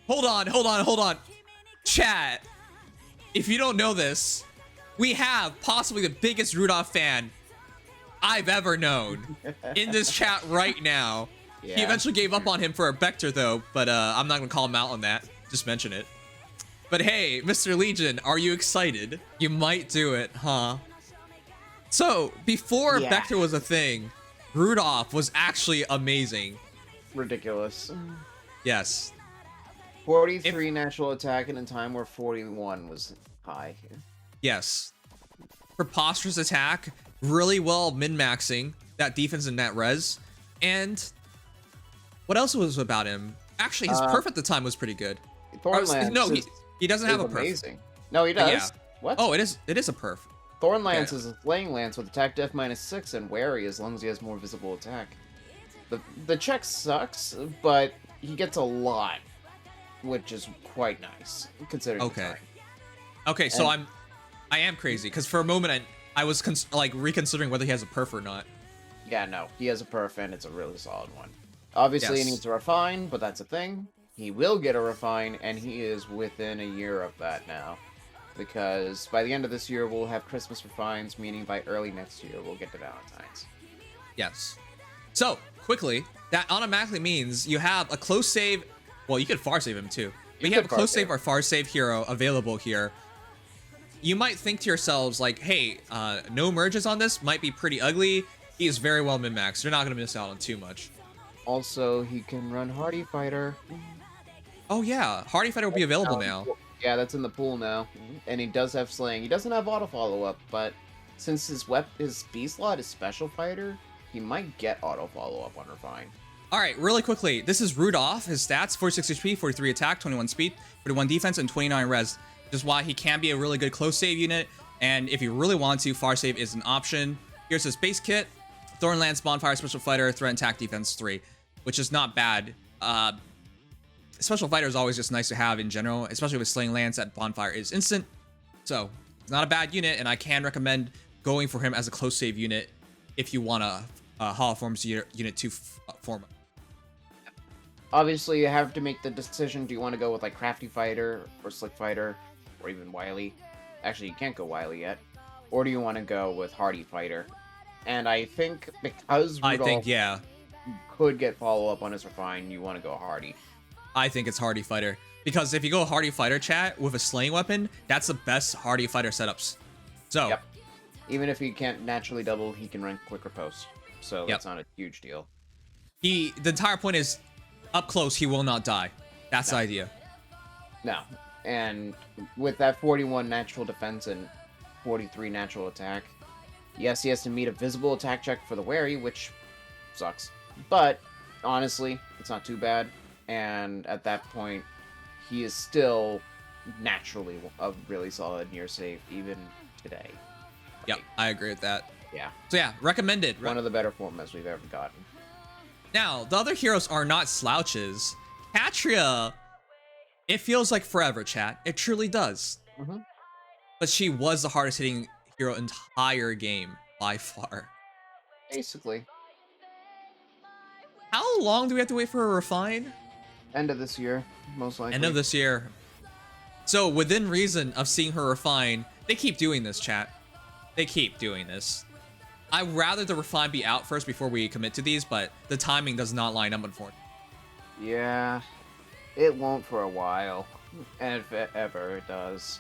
hold on. Chat, if you don't know this, we have possibly the biggest Rudolph fan I've ever known in this chat right now. Yeah. He eventually gave up on him for a Vector though, but I'm not gonna call him out on that. Just mention it. But hey, Mr. Legion, are you excited? You might do it, huh? So, before Yeah. Vector was a thing, Rudolph was actually amazing. Ridiculous. Yes. 43 natural attack in a time where 41 was high. Yes. Preposterous attack, really well min-maxing that defense and net res. And what else was about him? Actually, his perf at the time was pretty good. Thornlands No, he doesn't have a perf. amazing. No, he does. Yeah. What? Oh, it is a perf. Thornlance Yeah. is a slaying lance with attack def -6 and wary as long as he has more visible attack. The check sucks, but he gets a lot, which is quite nice considering the Okay. time. Okay, so I am crazy because for a moment I was reconsidering whether he has a perf or not. Yeah, no, he has a perf and it's a really solid one. Obviously, Yes. he needs a refine, but that's a thing. He will get a refine, and he is within a year of that now. Because by the end of this year, we'll have Christmas refines, meaning by early next year, we'll get to Valentine's. Yes. So, quickly, that automatically means you have a close save. Well, you could far save him too. But you have a could close far save or far save hero available here. You might think to yourselves, like, hey, no merges on this might be pretty ugly. He is very well min-maxed. You're not going to miss out on too much. Also, he can run Hardy Fighter. Oh, yeah. Hardy Fighter will be available now. Yeah, that's in the pool now. And he does have Slaying. He doesn't have auto follow-up, but since his B slot is Special Fighter, he might get auto follow-up on Refine. All right, really quickly. This is Rudolph. His stats, 46 HP, 43 attack, 21 speed, 31 defense, and 29 res. Which is why he can be a really good close save unit. And if you really want to, far save is an option. Here's his base kit. Thornlance, Bonfire, Special Fighter, Threat, Attack, Defense 3. Which is not bad. Special Fighter is always just nice to have in general. Especially with Slaying Lance at Bonfire is instant. So, it's not a bad unit. And I can recommend going for him as a close save unit if you want a Hall of Forms unit to form. Obviously, you have to make the decision, do you want to go with like Crafty Fighter, or Slick Fighter, or even Wily? Actually, you can't go Wily yet. Or do you want to go with Hardy Fighter? And I think because Rudolph yeah. could get follow-up on his Refine, you want to go Hardy. I think it's Hardy Fighter. Because if you go Hardy Fighter chat with a slaying weapon, that's the best Hardy Fighter setups. So, Yep. Even if he can't naturally double, he can run quicker post. So that's not a huge deal. the entire point is, up close, he will not die. That's the idea. No. And with that 41 natural defense and 43 natural attack, yes, he has to meet a visible attack check for the wary, which sucks. But, honestly, it's not too bad. And at that point, he is still naturally a really solid near safe, even today. Yep, I agree with that. Yeah. So yeah, recommended. One of the better formats we've ever gotten. Now, the other heroes are not slouches. Catria, it feels like forever, chat. It truly does. Mm-hmm. But she was the hardest hitting hero entire game, by far. Basically. How long do we have to wait for a refine? End of this year, most likely. End of this year. So within reason of seeing her refine, they keep doing this, chat. They keep doing this. I'd rather the refine be out first before we commit to these, but the timing does not line up, unfortunately. Yeah, it won't for a while, if it ever it does.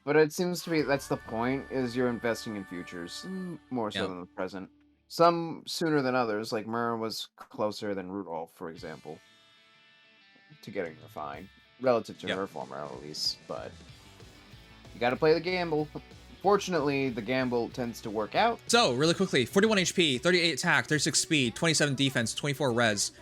But it seems to be that's the point, is you're investing in futures, more so than the present. Some sooner than others, like Myrrh was closer than Rudolph, for example, to getting refined, relative to her former at least, but you gotta play the gamble. Fortunately, the gamble tends to work out. So, really quickly, 41 HP, 38 attack, 36 speed, 27 defense, 24 res.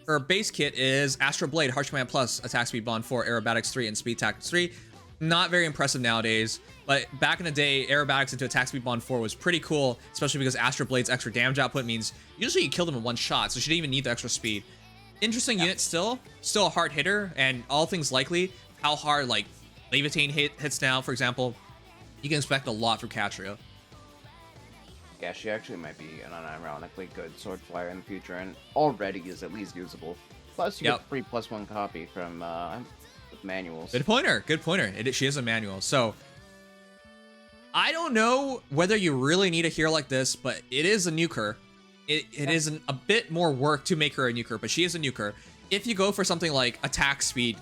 Her base kit is Astral Blade, Harsh Command Plus, Attack Speed Bond 4, Aerobatics 3, and Speed Tactics 3. Not very impressive nowadays, but back in the day, Aerobatics into Attack Speed Bond 4 was pretty cool, especially because Astral Blade's extra damage output means usually you kill them in one shot, so she didn't even need the extra speed. Interesting unit still a hard hitter, and all things likely, how hard, like, Levitate hits now, for example, you can expect a lot from Catria. Yeah, she actually might be an unironically good sword flyer in the future, and already is at least usable. Plus, you Yep. get free +1 copy from manuals. Good pointer. Good pointer. She is a manual. So I don't know whether you really need a hero like this, but it is a nuker. It is a bit more work to make her a nuker, but she is a nuker. If you go for something like attack speed,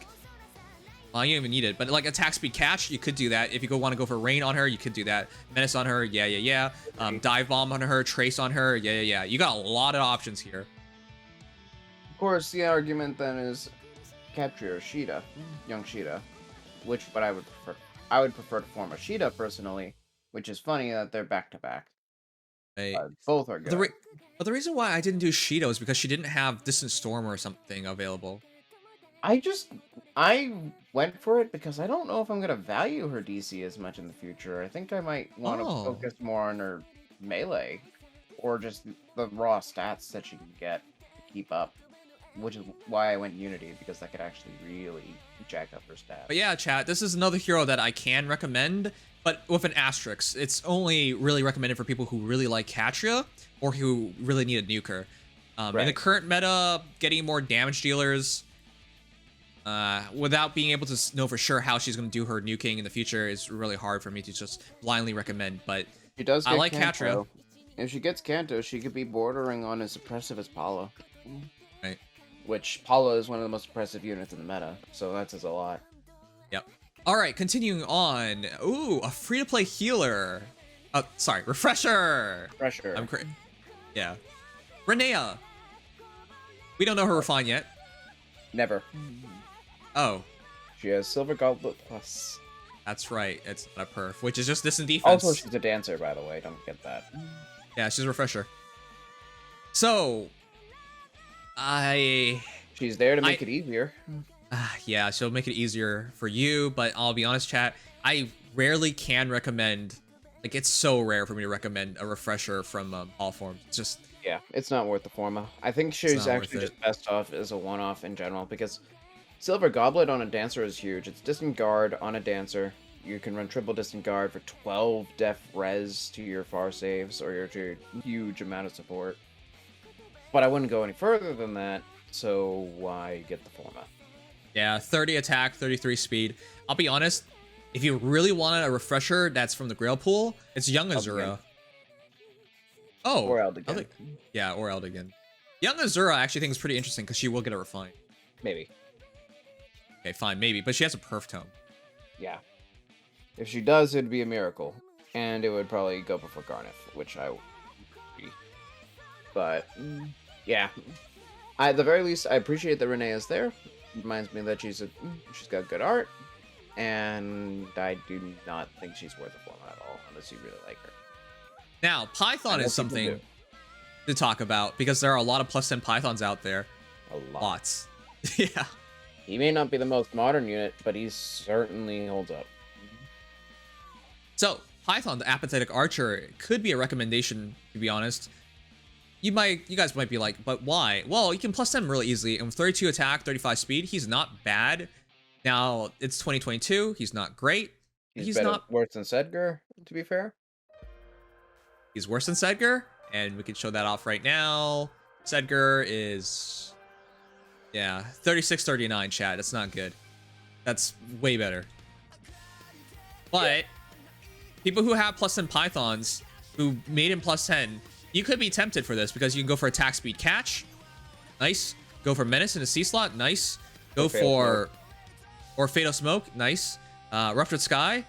well, you don't even need it, but like attack speed catch, you could do that. If you want to go for rain on her, you could do that. Menace on her, yeah. Dive bomb on her, trace on her, yeah. You got a lot of options here. Of course, the argument then is Catria or Sheeta, young Sheeta, but I would prefer. I would prefer to form a Sheeta personally, which is funny that they're back to back. Both are good. But the reason why I didn't do Sheeta is because she didn't have Distant Storm or something available. I went for it because I don't know if I'm gonna value her DC as much in the future. I think I might want to focus more on her melee, or just the raw stats that she can get to keep up. Which is why I went Unity, because that could actually really jack up her stats. But yeah, chat, this is another hero that I can recommend, but with an asterisk. It's only really recommended for people who really like Catria or who really need a nuker. In the current meta, getting more damage dealers without being able to know for sure how she's going to do her nuking in the future is really hard for me to just blindly recommend. But she does I like Catria. If she gets Kanto, she could be bordering on as suppressive as Paula. Right. Which Paula is one of the most suppressive units in the meta, so that says a lot. Yep. All right, continuing on. Ooh, a free-to-play healer. Oh, sorry, refresher. Refresher. I'm crazy. Yeah. Rinea. We don't know her refine yet. Never. Oh. She has Silver Goblet Plus. That's right. It's not a perf, which is just this in defense. Also, she's a dancer, by the way. Don't get that. Yeah, she's a refresher. So, she's there to make it easier. Yeah, she'll make it easier for you, but I'll be honest, chat, I rarely can recommend, like, it's so rare for me to recommend a refresher from all forms. It's just... Yeah, it's not worth the Forma. I think she's actually just best off as a one-off in general, because Silver Goblet on a dancer is huge. It's Distant Guard on a dancer. You can run triple Distant Guard for 12 def res to your far saves, or your huge amount of support. But I wouldn't go any further than that, so why get the Forma? Yeah, 30 attack, 33 speed. I'll be honest, if you really wanted a refresher that's from the Grail pool, it's Young Azura. Oh, or Eldigan. Yeah, or Eldigan. Young Azura I actually think is pretty interesting because she will get a refine. Maybe. Okay, fine, maybe. But she has a perf tome. Yeah. If she does, it'd be a miracle. And it would probably go before Garneth, which I would be. But, yeah. At the very least, I appreciate that Rinea is there. Reminds me that she's got good art. And I do not think she's worth a Forma at all, unless you really like her. Now, Python is something to talk about, because there are a lot of +10 Pythons out there. A lot. Lots. Yeah. He may not be the most modern unit, but he certainly holds up. So, Python, the Apathetic Archer, could be a recommendation, to be honest. You guys might be like, but why? Well, you can +10 him really easily, and with 32 attack, 35 speed, he's not bad. Now, it's 2022, he's not great. He's not worse than Sedgar, to be fair. He's worse than Sedgar, and we can show that off right now. Sedgar is, yeah, 36-39, chat. That's not good. That's way better. But people who have +10 Pythons, who made him +10, you could be tempted for this, because you can go for attack speed catch. Nice. Go for menace in a C slot. Nice. Go for, or Fatal Smoke. Nice. Ruptured Sky.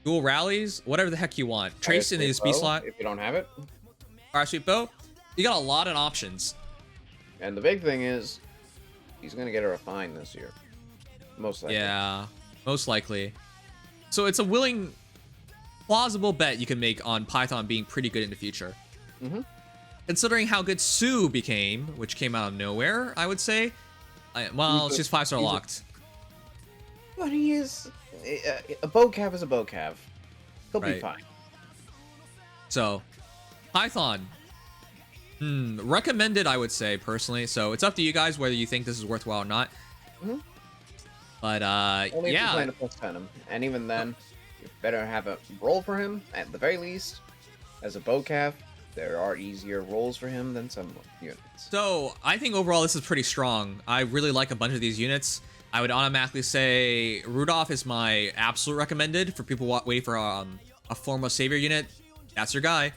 Dual rallies, whatever the heck you want. Trace in his B slot. If you don't have it. Fire Sweep Bow. You got a lot of options. And the big thing is, he's going to get a refine this year. Most likely. Yeah, most likely. So it's a willing, plausible bet you can make on Python being pretty good in the future. Considering how good Sue became, which came out of nowhere, I would say. Well, she's 5-star locked. But he is... a bow-cav is a bow-cav. He'll be fine. So, Python. Recommended, I would say, personally. So, it's up to you guys whether you think this is worthwhile or not. But, Only yeah. if you plan to +10 him. And even then, you better have a roll for him, at the very least, as a bow-cav. there are easier roles for him than some units. So I think overall this is pretty strong. I really like a bunch of these units. I would automatically say Rudolph is my absolute recommended for people waiting for a Forma Savior unit. That's your guy.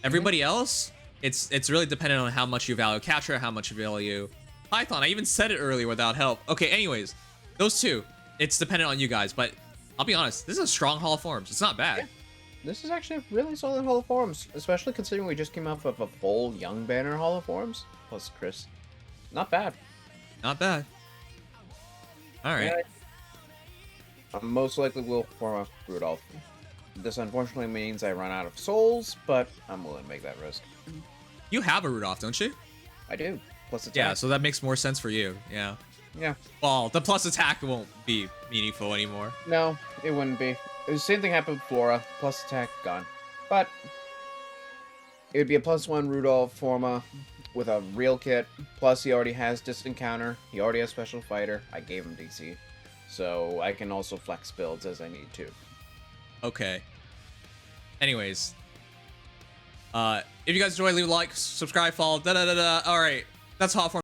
Everybody else, it's really dependent on how much you value Catria, how much you value Python. I even said it earlier without help. Okay, anyways, those two, it's dependent on you guys. But I'll be honest, this is a strong Hall of Forms. It's not bad. Yeah. This is actually a really solid Hall of Forms, especially considering we just came off of a full Young Banner Hall of Forms, plus Chris. Not bad. Not bad. All right. Yeah, I most likely will form a Rudolph. This unfortunately means I run out of souls, but I'm willing to make that risk. You have a Rudolph, don't you? I do. Plus attack. Yeah, so that makes more sense for you. Yeah. Yeah. Well, the plus attack won't be meaningful anymore. No, it wouldn't be. The same thing happened with Flora. Plus attack, gone. But it would be a +1 Rudolph Forma with a real kit. Plus he already has distant counter. He already has special fighter. I gave him DC. So I can also flex builds as I need to. Okay. Anyways. If you guys enjoy, leave a like, subscribe, follow, da-da-da-da. Alright. That's Hall of Forms.